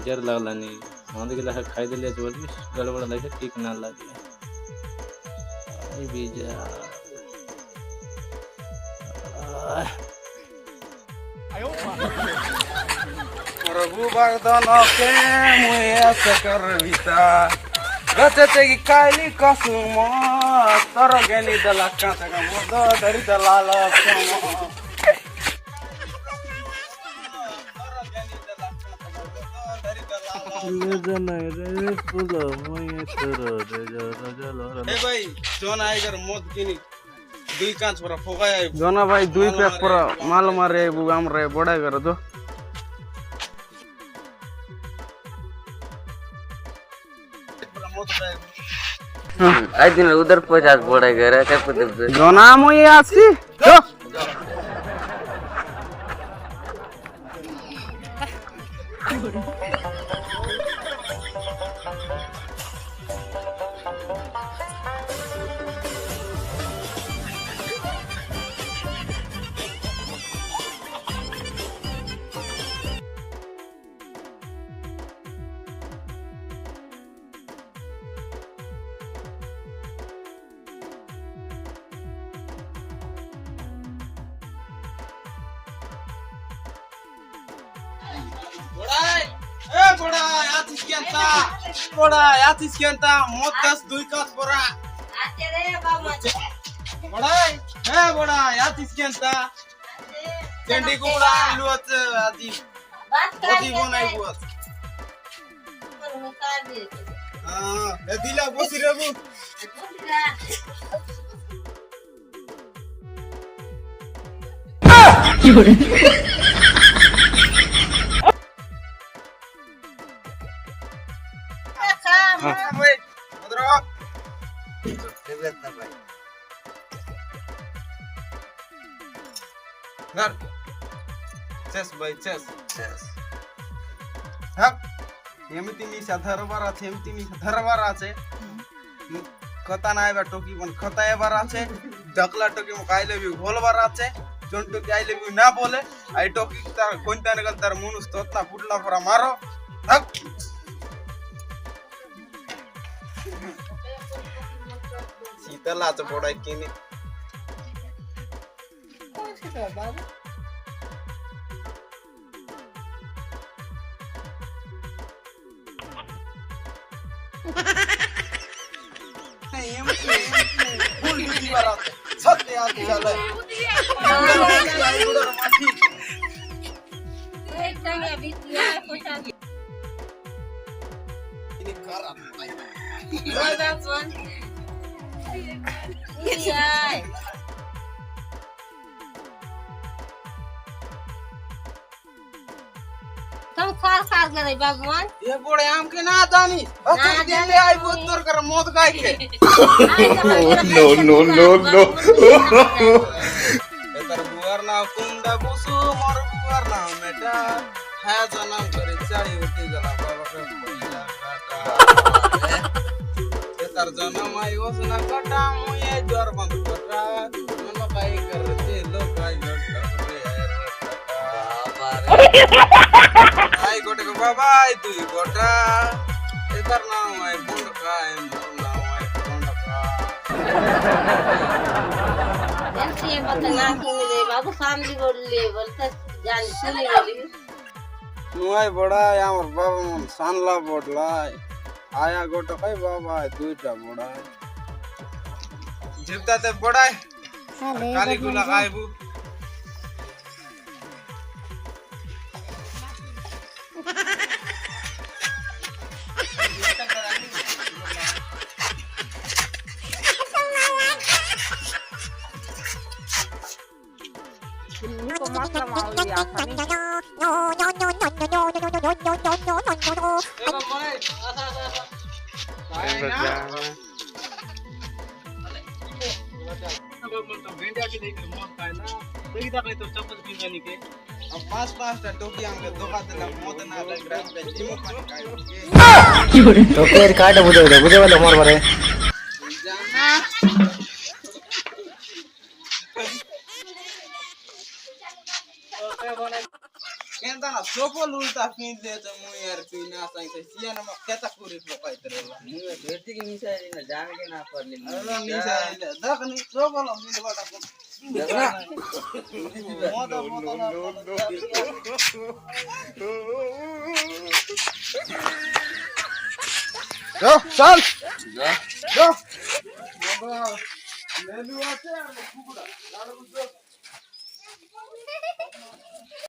जर लागला नहीं मंद गिला खाई दिले बोलिस गड़बड़ लगे ठीक ना लगे बीजा रघुवर्धन के मुया सकर विता गचते की काली कसुम तर गेली दला कांतका मोद धरी दलाल भाई जोन आइगर मोद किनी दुई कांच पर फोकाय जोना भाई दुई पैक पर माल मारे बुगाम रे बड़ा कर दो आई दिन उधर 50 बड़ा घर है क्या जोना मुई आसी जो Bora, modas duikas bora. Bora, yatis kenta. Kendi kuda luat adi. Adi bonai buat. Edila bosi rebu. Chess by chess. Hap. Yemti mi sadharbar ache, yemti mi sadharbar ache. Kata na eba toki ban kata ebar ache. Dakla toki mo I love you bolbar ache. Jon toki I love you na bole. I toki tar kointa nagal tar munus totna putla pora maro. Hap. Sitala ache bodai kini. तुम खास करे भगवान ये बोले आम के ना जानी अच्छा दिले आई बोतर कर मौत गाय के no तर बुआर ना कुंडा बुसु मोर बुआर ना मेटा है जन्म करे चाई उठी गला बाबा के पहिला काटा ये तर जन्म आई ओस ना काटा मुए जोर बंद कटा मन काई करते लोग काई आई गोटे को बाबा आई तू गोटा इधर ना आई बुंड का आई ना आई बुंड का ऐसे बतना सुने बाबू सामने बोलले बोलता जान सुने बोली नुआई बड़ा यार बाबा मन सानला बोडला आया गोटे कई बाबा आई दुईटा बड़ा जिबता ते बड़ा काली गुला खाइबू काट बुझे वाला मोर बारे কেনতা না চপল উল্টা পিঁধলে তো মুই আর তুই না চাইছে সিয়ান আমার কেতা করি পকাইতে রলা মুই ধরতি কি মিশাই না জানি কি না পারলি নিশা দেখ নি চপল মিল বাটা দেখ না মদা মদা চল যা বাবা মেনু আছে আর কুকুড়া লাড়ু